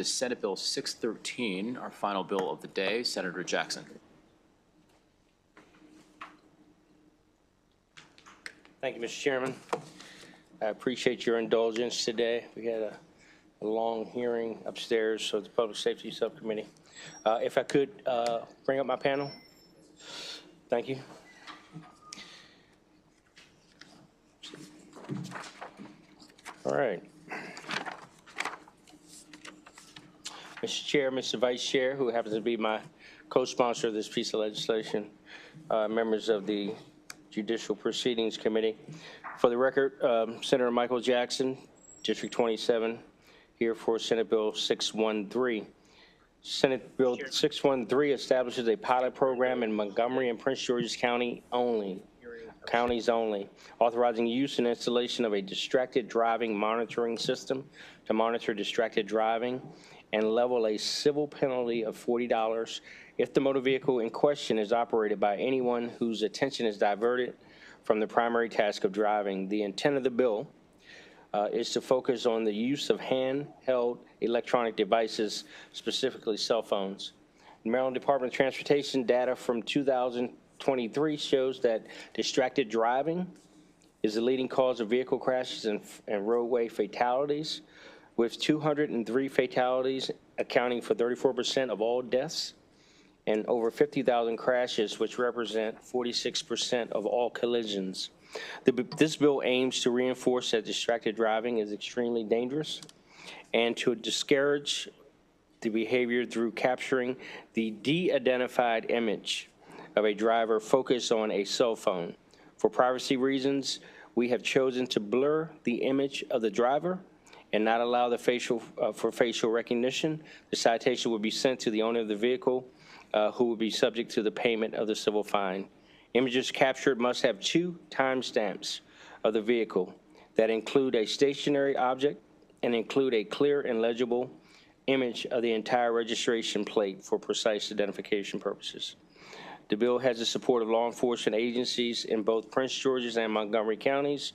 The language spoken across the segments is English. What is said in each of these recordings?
to Senate Bill 613, our final bill of the day. Senator Jackson. Thank you, Mr. Chairman. I appreciate your indulgence today. We had a long hearing upstairs of the Public Safety Subcommittee. If I could bring up my panel. Thank you. All right. Mr. Chair, Mr. Vice Chair, who happens to be my co-sponsor of this piece of legislation, members of the Judicial Proceedings Committee. For the record, Senator Michael Jackson, District 27, here for Senate Bill 613. Senate Bill 613 establishes a pilot program in Montgomery and Prince George's counties only, authorizing use and installation of a distracted driving monitoring system to monitor distracted driving and level a civil penalty of $40 if the motor vehicle in question is operated by anyone whose attention is diverted from the primary task of driving. The intent of the bill is to focus on the use of handheld electronic devices, specifically cell phones. The Maryland Department of Transportation data from 2023 shows that distracted driving is the leading cause of vehicle crashes and roadway fatalities, with 203 fatalities accounting for 34% of all deaths and over 50,000 crashes, which represent 46% of all collisions. This bill aims to reinforce that distracted driving is extremely dangerous and to discourage the behavior through capturing the de-identified image of a driver focused on a cell phone. For privacy reasons, we have chosen to blur the image of the driver and not allow the facial recognition. The citation will be sent to the owner of the vehicle, who will be subject to the payment of the civil fine. Images captured must have 2 timestamps of the vehicle that include a stationary object and include a clear and legible image of the entire registration plate for precise identification purposes. The bill has the support of law enforcement agencies in both Prince George's and Montgomery counties,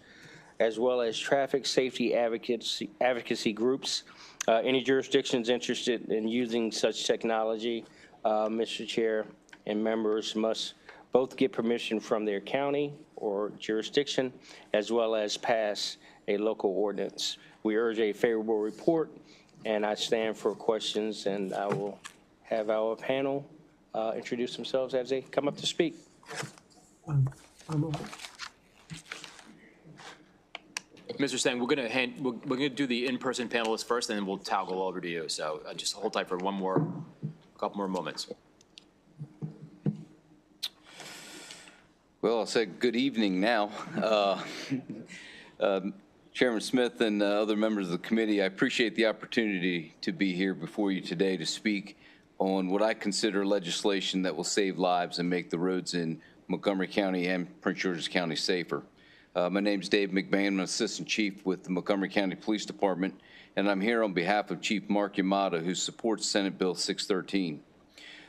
as well as traffic safety advocacy groups. Any jurisdictions interested in using such technology, Mr. Chair and members, must both get permission from their county or jurisdiction, as well as pass a local ordinance. We urge a favorable report, and I stand for questions, and I will have our panel introduce themselves as they come up to speak. Mr. Stang, we're gonna do the in-person panelists first, and then we'll toggle over to you. So just hold tight for a couple more moments. Well, I'll say good evening now. Chairman Smith and other members of the committee, I appreciate the opportunity to be here before you today to speak on what I consider legislation that will save lives and make the roads in Montgomery County and Prince George's County safer. My name is Dave McBain. I'm an Assistant Chief with the Montgomery County Police Department, and I'm here on behalf of Chief Mark Yamada, who supports Senate Bill 613.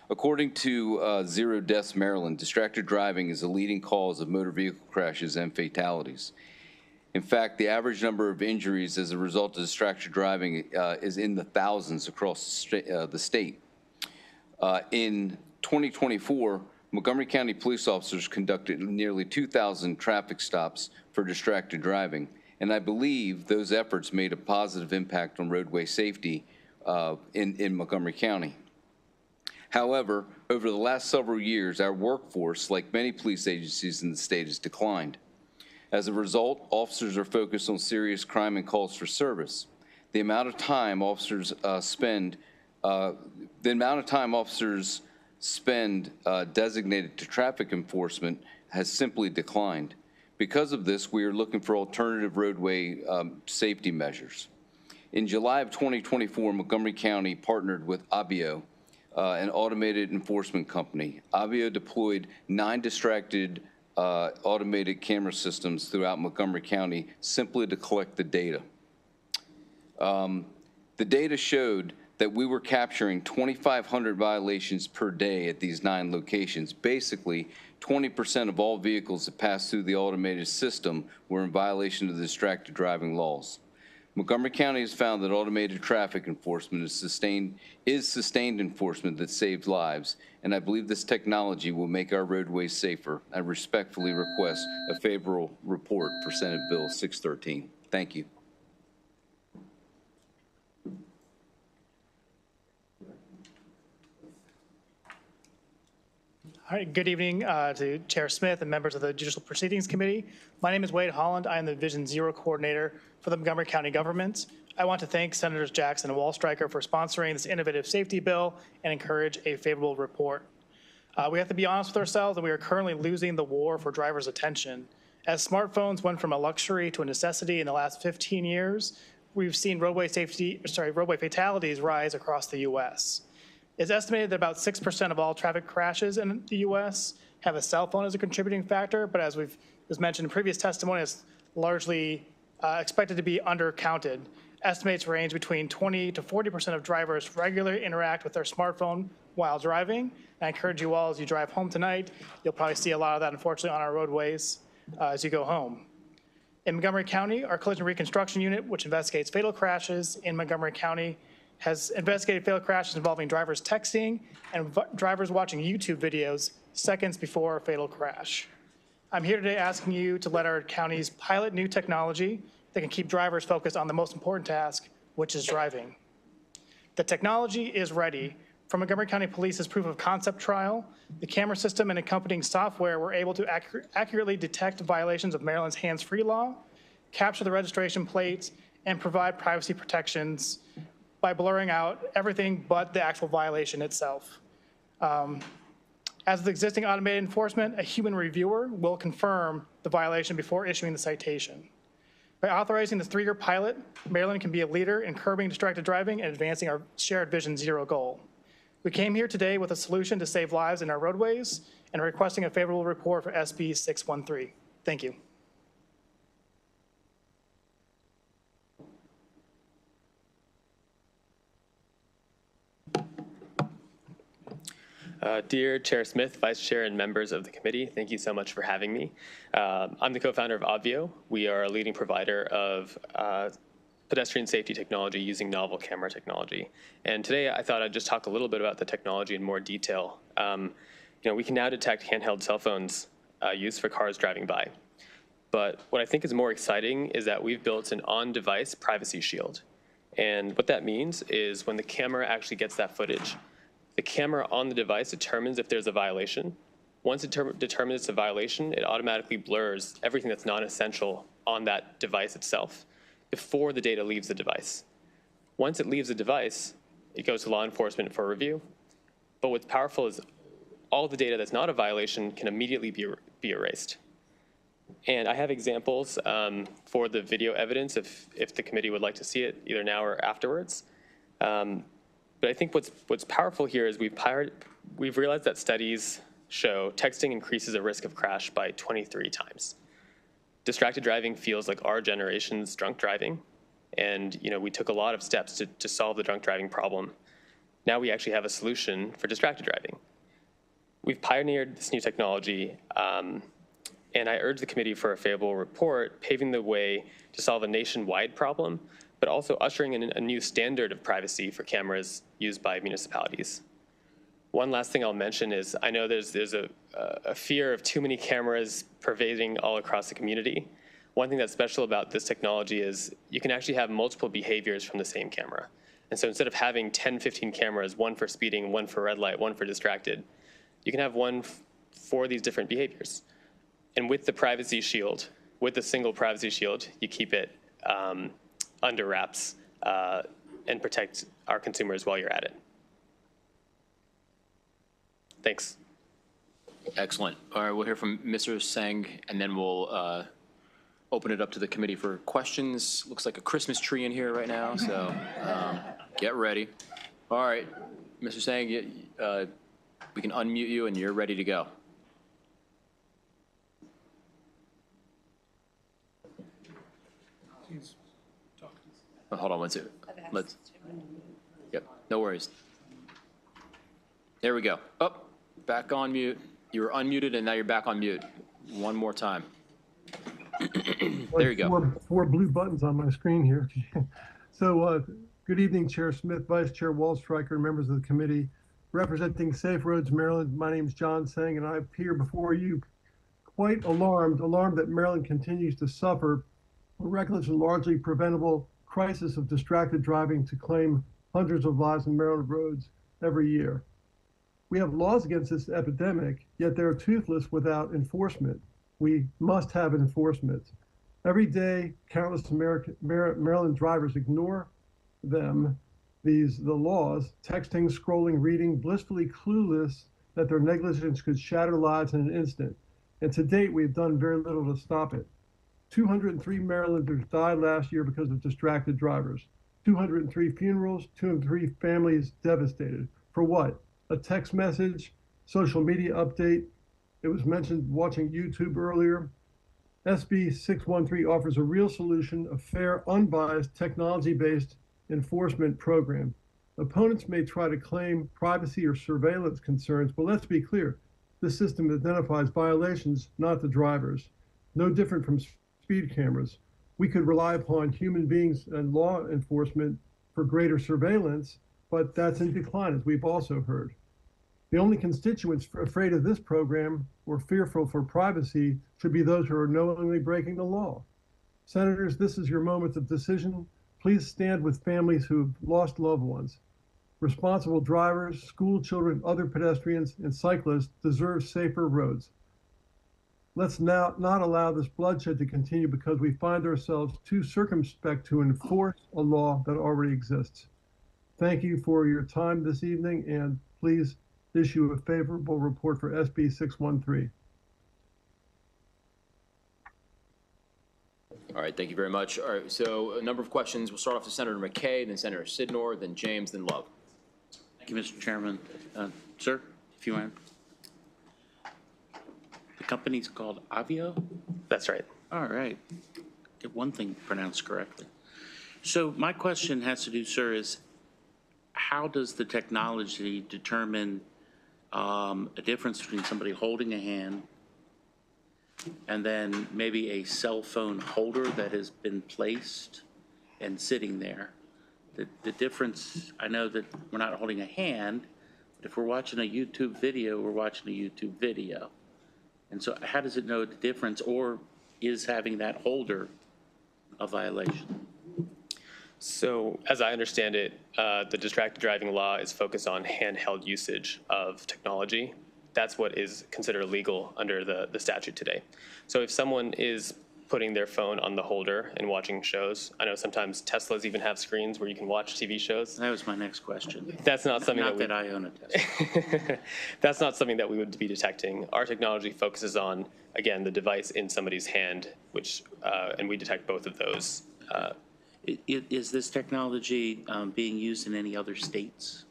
According to Zero Deaths Maryland, distracted driving is the leading cause of motor vehicle crashes and fatalities. In fact, the average number of injuries as a result of distracted driving is in the thousands across the state. In 2024, Montgomery County police officers conducted nearly 2,000 traffic stops for distracted driving, and I believe those efforts made a positive impact on roadway safety in Montgomery County. However, over the last several years, our workforce, like many police agencies in the state, has declined. As a result, officers are focused on serious crime and calls for service. The amount of time officers spend designated to traffic enforcement has simply declined. Because of this, we are looking for alternative roadway safety measures. In July of 2024, Montgomery County partnered with Avio, an automated enforcement company. Avio deployed 9 distracted automated camera systems throughout Montgomery County simply to collect the data. The data showed that we were capturing 2,500 violations per day at these 9 locations. Basically, 20% of all vehicles that passed through the automated system were in violation of the distracted driving laws. Montgomery County has found that automated traffic enforcement is sustained enforcement that saves lives, and I believe this technology will make our roadways safer. I respectfully request a favorable report for Senate Bill 613. Thank you. All right, good evening to Chair Smith and members of the Judicial Proceedings Committee. My name is Wade Holland. I am the Division 0 Coordinator for the Montgomery County Government. I want to thank Senators Jackson and Wallstreicher for sponsoring this innovative safety bill and encourage a favorable report. We have to be honest with ourselves that we are currently losing the war for drivers' attention. As smartphones went from a luxury to a necessity in the last 15 years, we've seen roadway fatalities rise across the U.S. It's estimated that about 6% of all traffic crashes in the U.S. have a cell phone as a contributing factor, but as was mentioned in previous testimony, it's largely expected to be undercounted. Estimates range between 20 to 40% of drivers regularly interact with their smartphone while driving. I encourage you all, as you drive home tonight, you'll probably see a lot of that, unfortunately, on our roadways as you go home. In Montgomery County, our collision reconstruction unit, which investigates fatal crashes in Montgomery County, has investigated fatal crashes involving drivers texting and drivers watching YouTube videos seconds before a fatal crash. I'm here today asking you to let our counties pilot new technology that can keep drivers focused on the most important task, which is driving. The technology is ready. From Montgomery County Police's proof of concept trial, the camera system and accompanying software were able to accurately detect violations of Maryland's hands-free law, capture the registration plates, and provide privacy protections by blurring out everything but the actual violation itself. As with existing automated enforcement, a human reviewer will confirm the violation before issuing the citation. By authorizing this 3-year pilot, Maryland can be a leader in curbing distracted driving and advancing our shared Vision 0 goal. We came here today with a solution to save lives in our roadways and are requesting a favorable report for SB 613. Thank you. Dear Chair Smith, Vice Chair, and members of the committee, thank you so much for having me. I'm the co-founder of Obvio. We are a leading provider of pedestrian safety technology using novel camera technology. And today I thought I'd just talk a little bit about the technology in more detail. We can now detect handheld cell phones used for cars driving by. But what I think is more exciting is that we've built an on-device privacy shield. And what that means is when the camera actually gets that footage, the camera on the device determines if there's a violation. Once it determines it's a violation, it automatically blurs everything that's non-essential on that device itself before the data leaves the device. Once it leaves the device, it goes to law enforcement for review. But what's powerful is all the data that's not a violation can immediately be erased. And I have examples for the video evidence if the committee would like to see it, either now or afterwards. But I think what's powerful here is we've realized that studies show texting increases the risk of crash by 23 times. Distracted driving feels like our generation's drunk driving. And we took a lot of steps to solve the drunk driving problem. Now we actually have a solution for distracted driving. We've pioneered this new technology, and I urge the committee for a favorable report, paving the way to solve a nationwide problem, but also ushering in a new standard of privacy for cameras used by municipalities. One last thing I'll mention is I know there's a fear of too many cameras pervading all across the community. One thing that's special about this technology is you can actually have multiple behaviors from the same camera. And so instead of having 10, 15 cameras, one for speeding, one for red light, one for distracted, you can have one for these different behaviors. And with the privacy shield, with the single privacy shield, you keep it under wraps and protect our consumers while you're at it. Thanks. Excellent. All right, we'll hear from Mr. Sang, and then we'll open it up to the committee for questions. Looks like a Christmas tree in here right now, so get ready. All right, Mr. Sang, we can unmute you, and you're ready to go. Oh, hold on one second. Yep, no worries. There we go. Oh, back on mute. You were unmuted, and now you're back on mute. One more time. There you go. Four blue buttons on my screen here. So, good evening, Chair Smith, Vice Chair Wallstreicher, members of the committee. Representing Safe Roads Maryland, my name is John Sang, and I appear before you quite alarmed that Maryland continues to suffer a reckless and largely preventable crisis of distracted driving to claim hundreds of lives on Maryland roads every year. We have laws against this epidemic, yet they're toothless without enforcement. We must have enforcement. Every day, countless Maryland drivers ignore the laws, texting, scrolling, reading, blissfully clueless that their negligence could shatter lives in an instant. And to date, we've done very little to stop it. 203 Marylanders died last year because of distracted drivers. 203 funerals, 203 families devastated. For what? A text message, social media update. It was mentioned watching YouTube earlier. SB 613 offers a real solution, a fair, unbiased, technology-based enforcement program. Opponents may try to claim privacy or surveillance concerns, but let's be clear. This system identifies violations, not the drivers. No different from speed cameras. We could rely upon human beings and law enforcement for greater surveillance, but that's in decline, as we've also heard. The only constituents afraid of this program or fearful for privacy should be those who are knowingly breaking the law. Senators, this is your moment of decision. Please stand with families who have lost loved ones. Responsible drivers, school children, other pedestrians, and cyclists deserve safer roads. Let's now not allow this bloodshed to continue because we find ourselves too circumspect to enforce a law that already exists. Thank you for your time this evening, and please issue a favorable report for SB 613. All right, thank you very much. All right, so a number of questions. We'll start off with Senator McKay, then Senator Sidnor, then James, then Love. Thank you, Mr. Chairman. Sir, if you want. The company's called Avio? That's right. All right. Get one thing pronounced correctly. So my question has to do, sir, is how does the technology determine a difference between somebody holding a hand and then maybe a cell phone holder that has been placed and sitting there? The difference, I know that we're not holding a hand, but if we're watching a YouTube video, we're watching a YouTube video. And so how does it know the difference, or is having that holder a violation? So as I understand it, the distracted driving law is focused on handheld usage of technology. That's what is considered illegal under the statute today. So if someone is putting their phone on the holder and watching shows, I know sometimes Teslas even have screens where you can watch TV shows. That was my next question. That's not something Not that I own a Tesla. That's not something that we would be detecting. Our technology focuses on, again, the device in somebody's hand, which, and we detect both of those. Is this technology being used in any other states?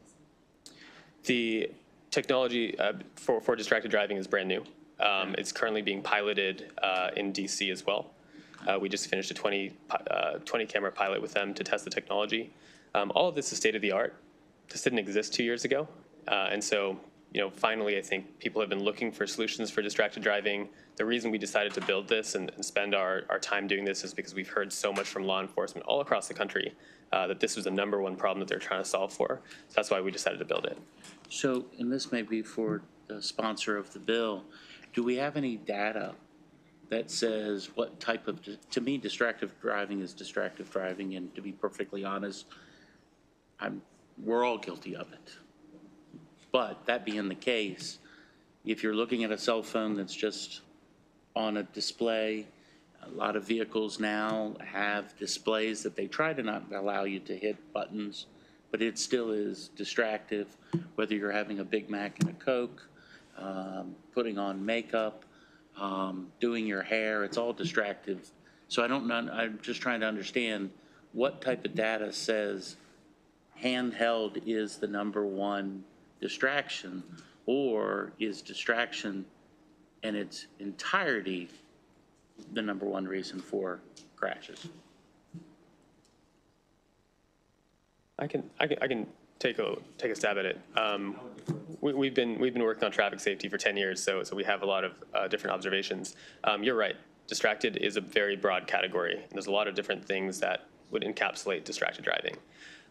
The technology for distracted driving is brand new. It's currently being piloted in DC as well. We just finished a 20 camera pilot with them to test the technology. All of this is state of the art. This didn't exist 2 years ago. And so, finally, I think people have been looking for solutions for distracted driving. The reason we decided to build this and spend our time doing this is because we've heard so much from law enforcement all across the country that this was the #1 problem that they're trying to solve for. So that's why we decided to build it. So, and this may be for the sponsor of the bill, do we have any data that says what type of, to me, distracted driving is distracted driving, and to be perfectly honest, we're all guilty of it. But that being the case, if you're looking at a cell phone that's just on a display, a lot of vehicles now have displays that they try to not allow you to hit buttons, but it still is distractive, whether you're having a Big Mac and a Coke, putting on makeup, doing your hair, it's all distractive. So I'm just trying to understand what type of data says handheld is the #1 distraction, or is distraction in its entirety the #1 reason for crashes? I can take a stab at it. We've been working on traffic safety for 10 years, so we have a lot of different observations. You're right. distracted is a very broad category. And there's a lot of different things that would encapsulate distracted driving.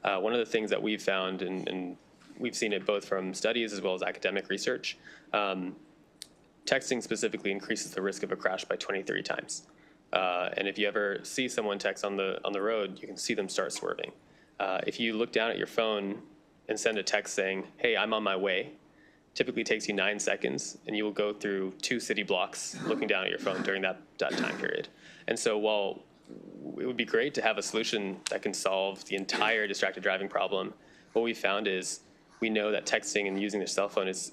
One of the things that we've found, and we've seen it both from studies as well as academic research, texting specifically increases the risk of a crash by 23 times. And if you ever see someone text on the road, you can see them start swerving. If you look down at your phone and send a text saying, hey, I'm on my way, typically takes you 9 seconds, and you will go through 2 city blocks looking down at your phone during that time period. And so while it would be great to have a solution that can solve the entire distracted driving problem, what we found is we know that texting and using their cell phone is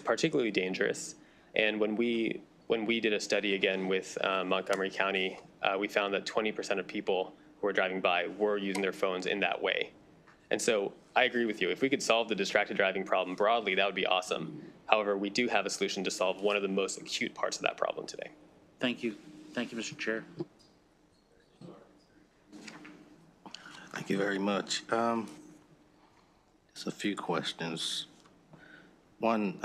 particularly dangerous. And when we did a study again with Montgomery County, we found that 20% of people who were driving by were using their phones in that way. And so I agree with you. If we could solve the distracted driving problem broadly, that would be awesome. However, we do have a solution to solve one of the most acute parts of that problem today. Thank you. Thank you, Mr. Chair. Thank you very much. Just a few questions. One,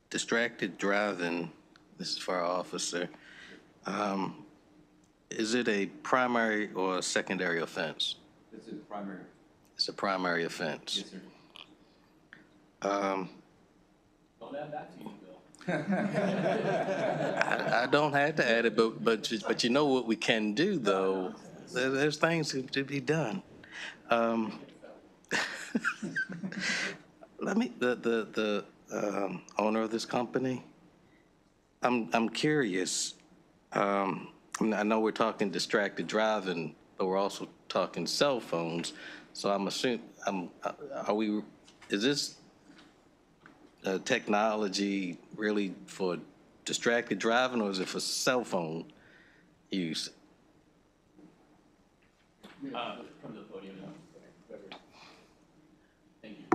distracted driving, this is for our officer. Is it a primary or a secondary offense? It's a primary. It's a primary offense. Yes, sir. Don't add that to you, Bill. I don't have to add it, but you know what we can do, though? There's things to be done. Let me, the owner of this company, I'm curious. I know we're talking distracted driving, but we're also talking cell phones. So I'm assuming, is this technology really for distracted driving, or is it for cell phone use? Come to the podium now. Thank you.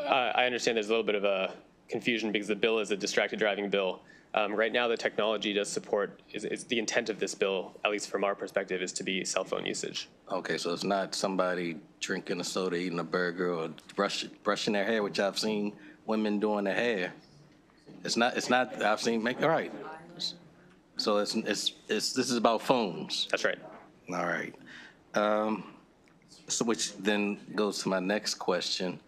I understand there's a little bit of a confusion because the bill is a distracted driving bill. Right now, the technology does support, is the intent of this bill, at least from our perspective, is to be cell phone usage. Okay, so it's not somebody drinking a soda, eating a burger, or brushing their hair, which I've seen women doing their hair. It's not, I've seen, all right. So this is about phones. That's right. All right. So which then goes to my next question.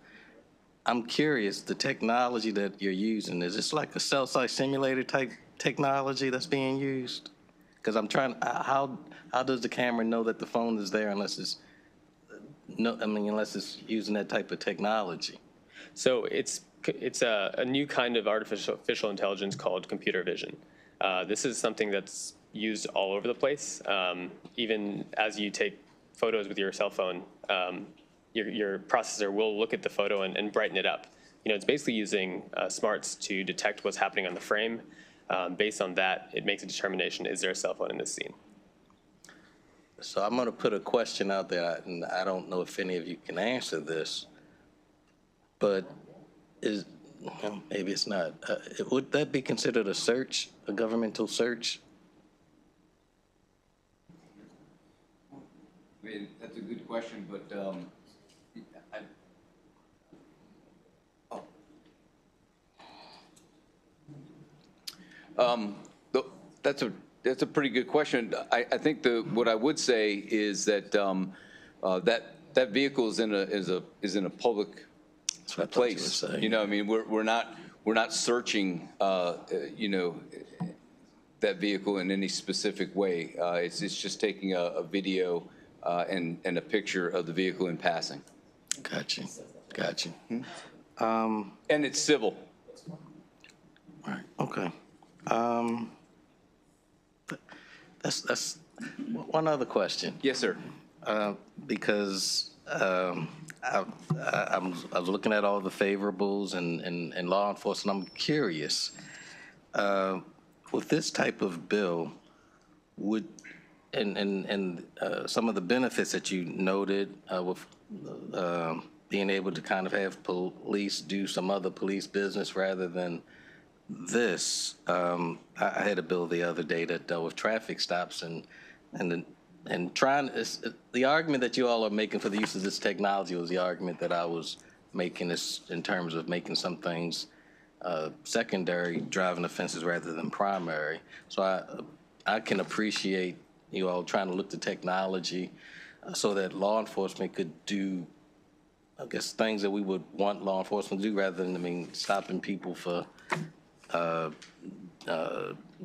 I'm curious, the technology that you're using, is this like a cell site simulator type technology that's being used? Because I'm trying, how does the camera know that the phone is there unless it's, unless it's using that type of technology? So it's a new kind of artificial intelligence called computer vision. This is something that's used all over the place. Even as you take photos with your cell phone, your processor will look at the photo and brighten it up. You know, it's basically using smarts to detect what's happening on the frame. Based on that, it makes a determination, is there a cell phone in this scene? So I'm going to put a question out there, and I don't know if any of you can answer this, but maybe it's not. Would that be considered a search, a governmental search? I mean, that's a good question, but that's a pretty good question. I think what I would say is that that vehicle is in a public place. You know, I mean, we're not searching you know, that vehicle in any specific way. It's just taking a video and a picture of the vehicle in passing. Gotcha. Gotcha. And it's civil. All right. Okay. That's one other question. Yes, sir. Because I was looking at all the favorables and law enforcement. I'm curious. With this type of bill, would and some of the benefits that you noted with being able to kind of have police do some other police business rather than this. I had a bill the other day that dealt with traffic stops and trying. The argument that you all are making for the use of this technology was the argument that I was making, is in terms of making some things secondary driving offenses rather than primary. So I can appreciate you all trying to look to technology so that law enforcement could do, I guess, things that we would want law enforcement to do rather than, I mean, stopping people for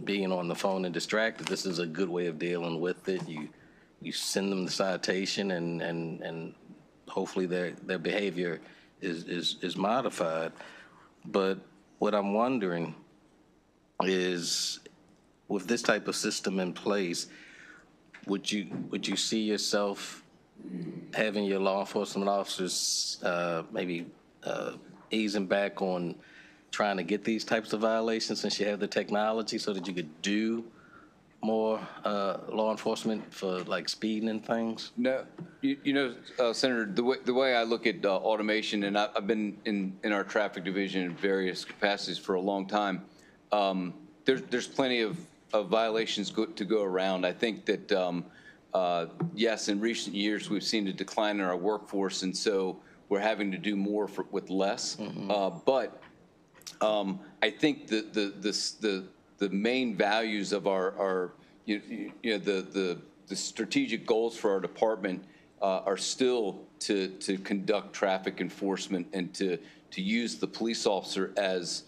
being on the phone and distracted. This is a good way of dealing with it. You send them the citation and hopefully their behavior is modified. But what I'm wondering is, with this type of system in place, would you see yourself having your law enforcement officers maybe easing back on trying to get these types of violations since you have the technology so that you could do more law enforcement for like speeding and things? No, you know, Senator, the way I look at automation, and I've been in our traffic division in various capacities for a long time. There's plenty of violations to go around. I think that yes, in recent years we've seen a decline in our workforce, and so we're having to do more with less. But I think the main values of our the strategic goals for our department are still to conduct traffic enforcement and to use the police officer as,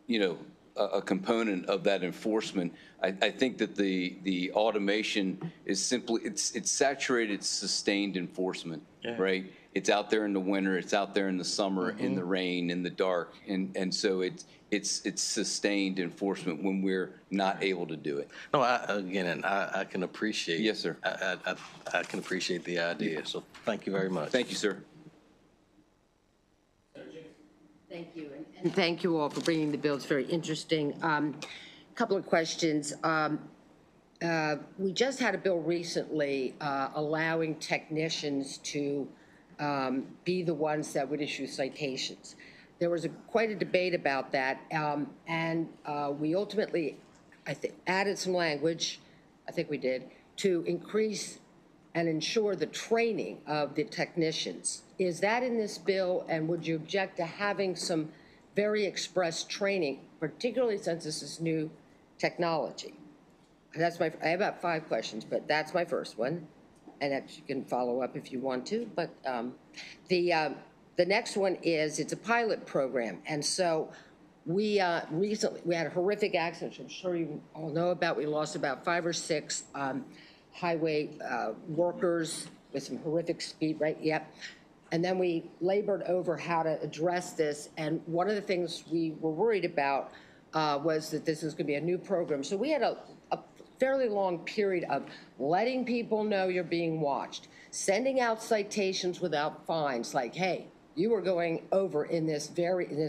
you know, a component of that enforcement. I think that the automation is simply, it's saturated, sustained enforcement, right? It's out there in the winter, it's out there in the summer, in the rain, in the dark, and so it's sustained enforcement when we're not able to do it. No, I can appreciate. Yes, sir. I can appreciate the idea. So thank you very much. Thank you, sir. Thank you, and thank you all for bringing the bill. It's very interesting. Couple of questions. We just had a bill recently allowing technicians to be the ones that would issue citations. There was quite a debate about that, and we ultimately, added some language, I think we did, to increase and ensure the training of the technicians. Is that in this bill, and would you object to having some very express training, particularly since this is new technology? That's I have about 5 questions, but that's my first one, and you can follow up if you want to. But the next one is, it's a pilot program, and so we recently, we had a horrific accident, which I'm sure you all know about. We lost about 5 or 6 highway workers with some horrific speed, right? Yep. And then we labored over how to address this, and one of the things we were worried about was that this is going to be a new program. So we had a fairly long period of letting people know you're being watched, sending out citations without fines, like, hey, you were going over in this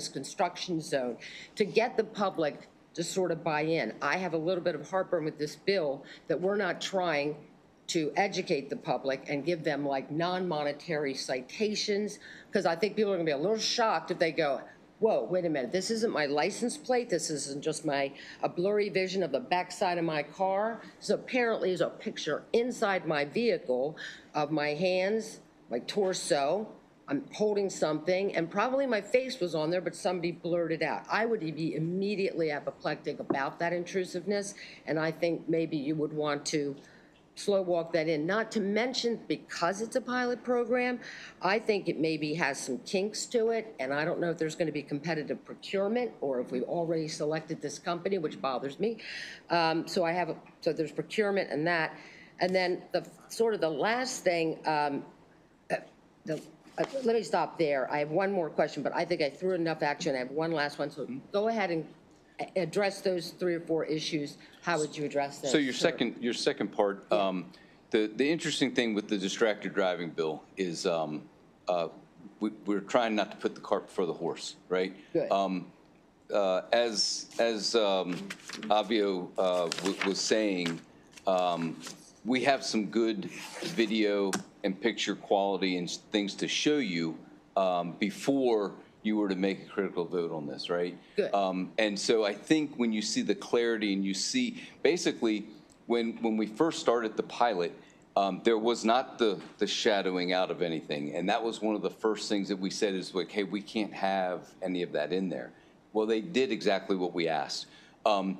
construction zone, to get the public to sort of buy in. I have a little bit of heartburn with this bill that we're not trying to educate the public and give them like non-monetary citations, because I think people are gonna be a little shocked if they go, whoa, wait a minute, this isn't my license plate, this isn't just a blurry vision of the backside of my car. This apparently is a picture inside my vehicle of my hands, my torso, I'm holding something, and probably my face was on there, but somebody blurred it out. I would be immediately apoplectic about that intrusiveness, and I think maybe you would want to slow walk that in. Not to mention, because it's a pilot program, I think it maybe has some kinks to it, and I don't know if there's going to be competitive procurement or if we've already selected this company, which bothers me. So there's procurement and that. And then the last thing, let me stop there. I have one more question, but I think I threw enough action. I have one last one, so go ahead and address those 3 or 4 issues. How would you address those? So your second part, yeah. The interesting thing with the distracted driving bill is we're trying not to put the cart before the horse, right? Good. As Avio was saying, we have some good video and picture quality and things to show you before you were to make a critical vote on this, right? Good. And so I think when you see the clarity and you see, basically, when we first started the pilot, there was not the shadowing out of anything. And that was one of the first things that we said is like, hey, we can't have any of that in there. Well, they did exactly what we asked. And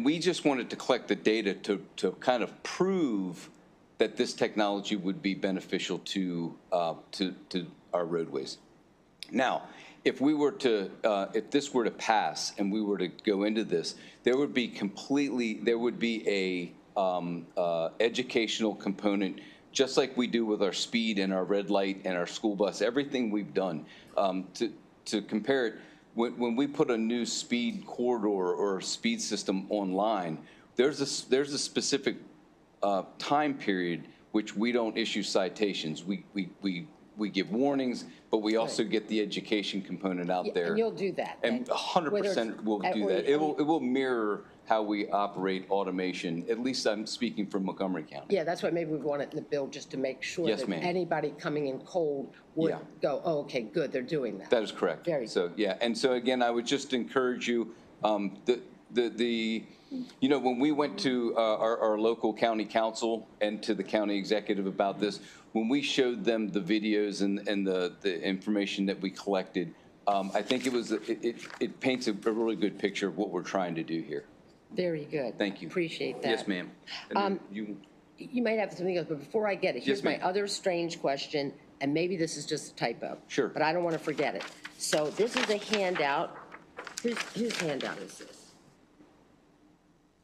we just wanted to collect the data to kind of prove that this technology would be beneficial to our roadways. Now, if we were to, if this were to pass and we were to go into this, there would be a educational component, just like we do with our speed and our red light and our school bus, everything we've done. To compare it, when we put a new speed corridor or speed system online, there's a specific time period which we don't issue citations. We give warnings, but we also get the education component out there. And you'll do that. And 100% we'll do that. It will mirror how we operate automation. At least I'm speaking for Montgomery County. Yeah, that's why maybe we want it in the bill, just to make sure Yes, that ma'am. anybody coming in cold would Yeah. go, oh, okay, good, they're doing that. That is correct. Very So, yeah, and so again, I would just encourage you, you know, when we went to our local county council and to the county executive about this, when we showed them the videos and the information that we collected, I think it paints a really good picture of what we're trying to do here. Very good. Thank you. Appreciate that. Yes, ma'am. And then You might have something else, but before I get it, here's Yes, my ma'am. other strange question, and maybe this is just a typo. Sure. But I don't want to forget it. So this is a handout. Whose handout is this?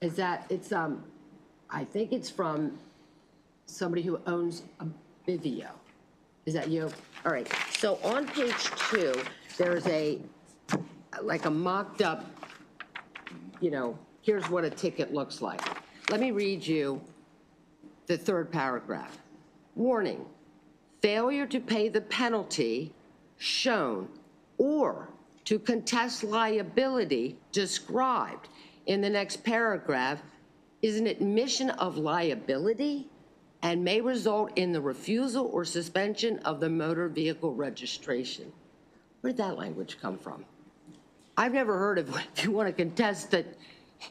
Is that, I think it's from somebody who owns a Vivio. Is that you? All right. So on page 2, there's like a mocked up, you know, here's what a ticket looks like. Let me read you the third paragraph. Warning, failure to pay the penalty shown or to contest liability described in the next paragraph is an admission of liability and may result in the refusal or suspension of the motor vehicle registration. Where did that language come from? I've never heard of, if you want to contest that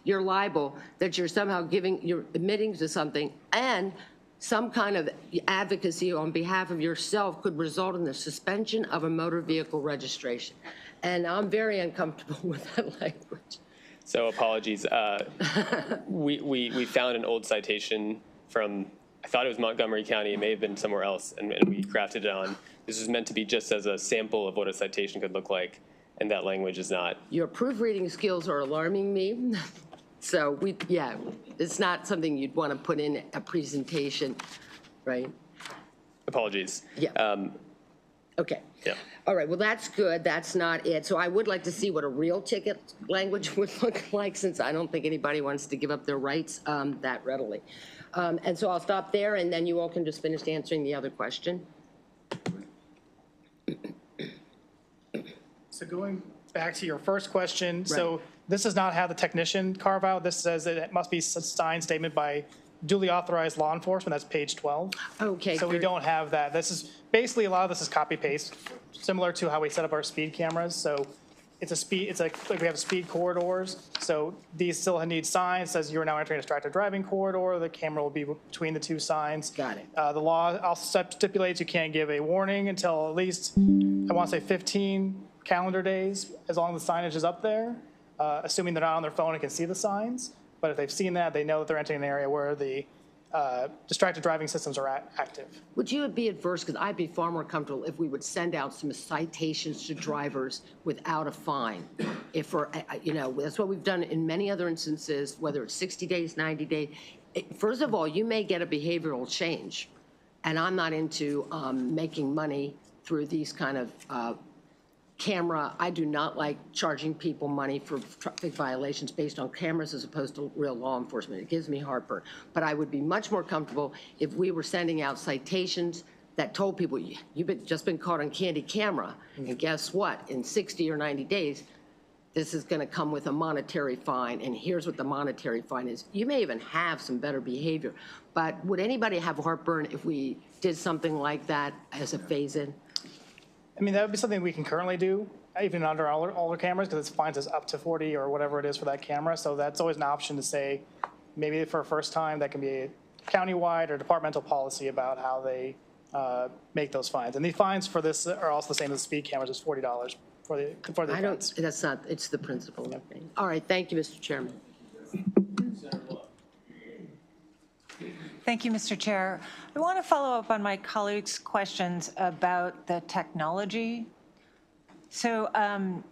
you're liable, that you're somehow you're admitting to something, and some kind of advocacy on behalf of yourself could result in the suspension of a motor vehicle registration. And I'm very uncomfortable with that language. So apologies. We found an old citation from, I thought it was Montgomery County. It may have been somewhere else, and we crafted it on. This was meant to be just as a sample of what a citation could look like, and that language is not. Your proofreading skills are alarming me. So yeah, it's not something you'd want to put in a presentation, right? Apologies. Yeah. Okay. Yeah. All right, well, that's good. That's not it. So I would like to see what a real ticket language would look like, since I don't think anybody wants to give up their rights that readily. And so I'll stop there, and then you all can just finish answering the other question. So going back to your first question, so this does not have the technician carve out. This says that it must be signed statement by duly authorized law enforcement. That's page 12. Okay. So we good. don't have that. This is basically, a lot of this is copy paste, similar to how we set up our speed cameras. So it's like we have speed corridors. So these still need signs, says you are now entering a distracted driving corridor. The camera will be between the two signs. Got it. The law also stipulates you can't give a warning until at least, I want to say 15 calendar days, as long as the signage is up there, assuming they're not on their phone and can see the signs. But if they've seen that, they know that they're entering an area where the distracted driving systems are active. Would you be adverse, because I'd be far more comfortable if we would send out some citations to drivers without a fine. If we're, you know, that's what we've done in many other instances, whether it's 60 days, 90 days. First of all, you may get a behavioral change, and I'm not into making money through these kind of camera. I do not like charging people money for traffic violations based on cameras as opposed to real law enforcement. It gives me heartburn. But I would be much more comfortable if we were sending out citations that told people, you've just been caught on candy camera, and guess what? In 60 or 90 days, this is going to come with a monetary fine, and here's what the monetary fine is. You may even have some better behavior, but would anybody have heartburn if we did something like that as a phase-in? I mean, that would be something we can currently do, even under older cameras, because it fines us up to 40 or whatever it is for that camera. So that's always an option to say, maybe for a first time, that can be a countywide or departmental policy about how they make those fines. And the fines for this are also the same as speed cameras, it's $40 for the I offense. don't, that's not, it's the principle, I think. All right, thank you, Mr. Chairman. Thank you, Mr. Chair. I want to follow up on my colleagues' questions about the technology. So a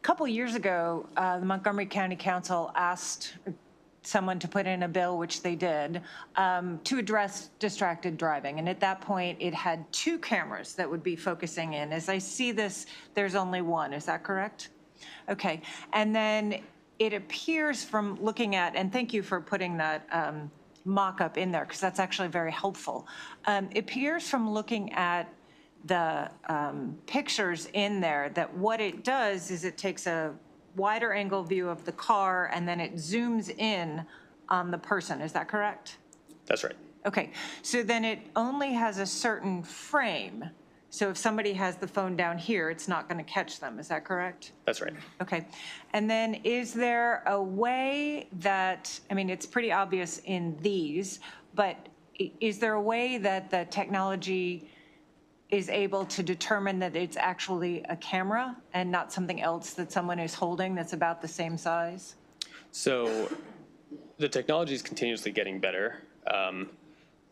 couple years ago, the Montgomery County Council asked someone to put in a bill, which they did, to address distracted driving. And at that point, it had 2 cameras that would be focusing in. As I see this, there's only 1. Is that correct? Okay. And then it appears from looking at, and thank you for putting that mock-up in there, because that's actually very helpful. It appears from looking at the pictures in there that what it does is it takes a wider angle view of the car and then it zooms in on the person. Is that correct? That's right. Okay, so then it only has a certain frame. So if somebody has the phone down here, it's not going to catch them. Is that correct? That's right. Okay. And then is there a way that, I mean, it's pretty obvious in these, but is there a way that the technology is able to determine that it's actually a camera and not something else that someone is holding that's about the same size? So the technology is continuously getting better.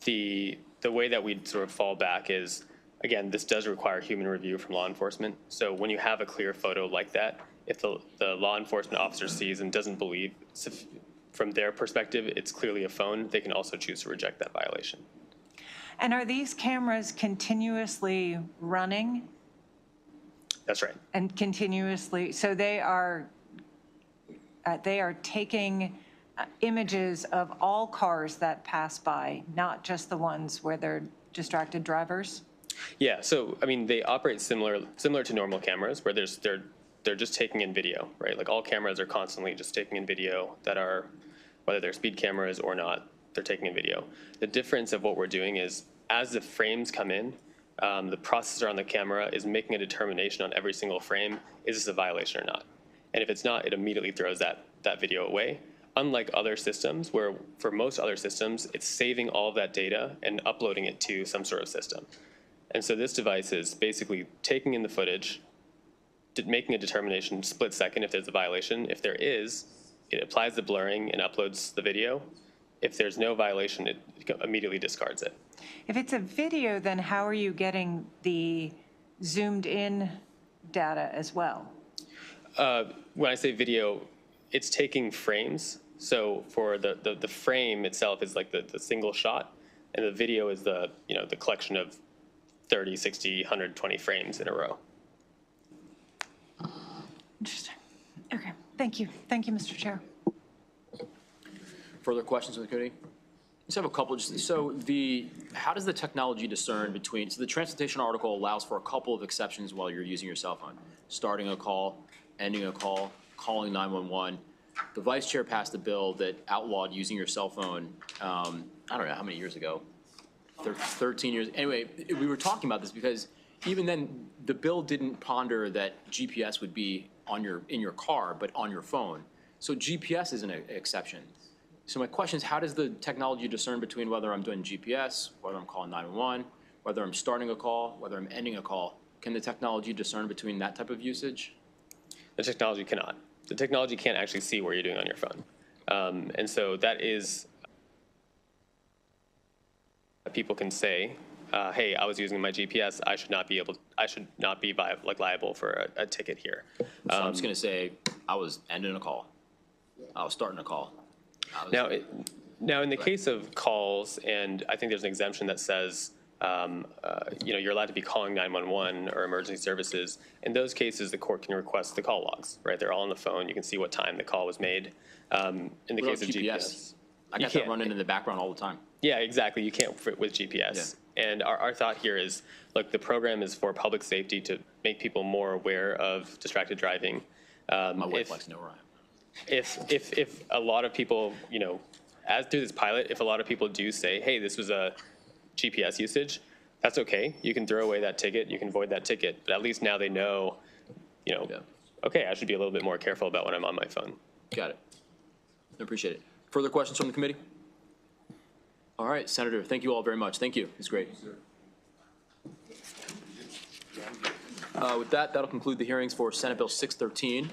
The way that we sort of fall back is, again, this does require human review from law enforcement. So when you have a clear photo like that, if the law enforcement officer sees and doesn't believe, from their perspective, it's clearly a phone, they can also choose to reject that violation. And are these cameras continuously running? That's right. And continuously, so they are taking images of all cars that pass by, not just the ones where they're distracted drivers? Yeah, so I mean, they operate similar to normal cameras, where they're just taking in video, right? Like all cameras are constantly just taking in video that are, whether they're speed cameras or not, they're taking in video. The difference of what we're doing is, as the frames come in, the processor on the camera is making a determination on every single frame, is this a violation or not? And if it's not, it immediately throws that video away. Unlike other systems, where for most other systems, it's saving all of that data and uploading it to some sort of system. And so this device is basically taking in the footage, making a determination split second if there's a violation. If there is, it applies the blurring and uploads the video. If there's no violation, it immediately discards it. If it's a video, then how are you getting the zoomed in data as well? When I say video, it's taking frames. So for the frame itself is like the single shot, and the video is the collection of 30, 60, 120 frames in a row. Interesting. Okay, thank you. Thank you, Mr. Chair. Further questions from the committee? Just have a couple. How does the technology discern between, so the transportation article allows for a couple of exceptions while you're using your cell phone. Starting a call, ending a call, calling 911. The vice chair passed a bill that outlawed using your cell phone, I don't know how many years ago, 13 years. Anyway, we were talking about this because even then, the bill didn't ponder that GPS would be in your car, but on your phone. So GPS is an exception. So my question is, how does the technology discern between whether I'm doing GPS, whether I'm calling 911, whether I'm starting a call, whether I'm ending a call? Can the technology discern between that type of usage? The technology cannot. The technology can't actually see what you're doing on your phone. And so that is, people can say, hey, I was using my GPS. I should not be liable for a ticket here. So I'm just going to say, I was ending a call. I was starting a call. Now, in the case of calls, and I think there's an exemption that says, you're allowed to be calling 911 or emergency services. In those cases, the court can request the call logs, right? They're all on the phone. You can see what time the call was made. In the case of GPS, I got that running in the background all the time. Yeah, exactly. You can't with GPS. Yeah. And our thought here is, look, the program is for public safety to make people more aware of distracted driving. My wife likes to know where I am. If a lot of people, as through this pilot, if a lot of people do say, hey, this was a GPS usage, that's okay. You can throw away that ticket. You can void that ticket. But at least now they know, okay, I should be a little bit more careful about when I'm on my phone. Got it. I appreciate it. Further questions from the committee? All right, Senator, thank you all very much. Thank you. It's great. With that, that'll conclude the hearings for Senate Bill 613.